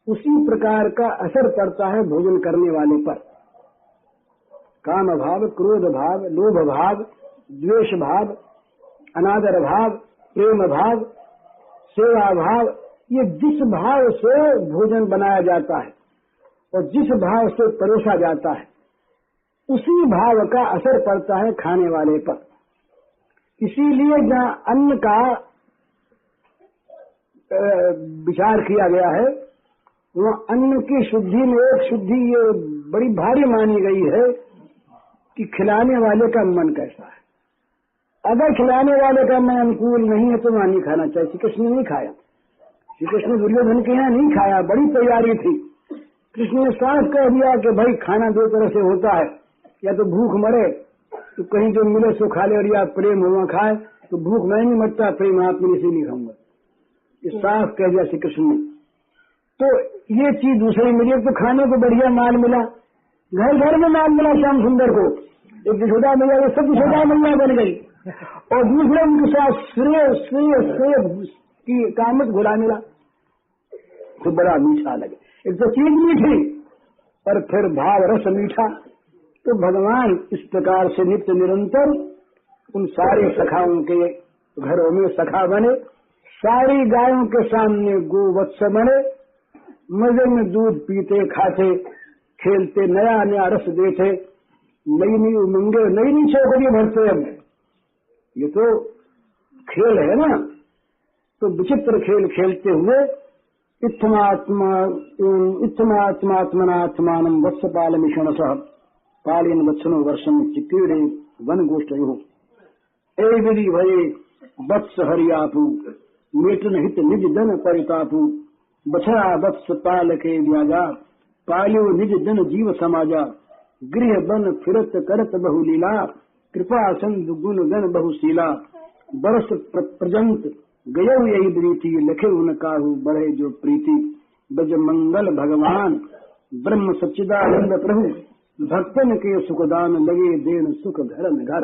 Speaker 2: उसी प्रकार का असर पड़ता है भोजन करने वाले पर। काम भाव, क्रोध भाव, लोभ भाव, द्वेष भाव, अनादर भाव, प्रेम भाव, सेवा भाव, ये जिस भाव से भोजन बनाया जाता है और जिस भाव से परोसा जाता है उसी भाव का असर पड़ता है खाने वाले पर। इसीलिए जहाँ अन्न का विचार किया गया है वह अन्न की शुद्धि में एक शुद्धि ये बड़ी भारी मानी गई है कि खिलाने वाले का मन कैसा है। अगर खिलाने वाले का मन अनुकूल नहीं है तो वहां नहीं खाना चाहिए। श्री कृष्ण ने नहीं खाया, श्री कृष्ण दुर्योधन के यहाँ नहीं खाया, बड़ी तैयारी थी। कृष्ण ने साफ कह दिया कि भाई खाना दो तरह से होता है, या तो भूख मरे तो कहीं जो मिले सो खा ले, और या प्रेम हुआ खाए, तो भूख मैं नहीं मरता, प्रेम आप मेरे से नहीं खाऊंगा। ये साफ कह दिया श्री कृष्ण ने। तो ये चीज दूसरी मिली, तो खाने को बढ़िया माल मिला, घर घर में माल मिला श्याम सुंदर को, एक यशोदा मैया वो सब यशोदा मैया बन गई, और दूसरे उनके साथ श्रेय श्रेय श्रेय की कामत घुला मिला, तो बड़ा मीठा लगे। एक तो चीज मीठी और फिर भाव रस मीठा। तो भगवान इस प्रकार से नित्य निरंतर उन सारे सखाओं के घरों में सखा बने, सारी गायों के सामने गोवत्स बने, मजे में दूध पीते खाते खेलते, नया नया रस देते, नई नई उमंगे नई नई चौकड़ी भरते। अब ये तो खेल है ना, तो विचित्र खेल खेलते हुए इत्थमात्मात्मनात्मानम वत्सपाल मिषण सह पालेन वत्सनो वर्षम चिक्रीडे वन गोष्ठयो ए विधि भये वत्स हरियापु मेटन हित निज धन परितापु बछड़ा वत्स पाल के व्याजा पाल्यो निज जन जीव समाजा गृह बन फिरत करत बहुलीला कृपा संधु गुण गण बहुशीला बरस प्रजंत गयो यही प्रीति लखे उन काहू बढ़े जो प्रीति बज मंगल भगवान ब्रह्म सच्चिदानंद प्रभु भक्तन के सुखदान लगे देन सुख घर में घर।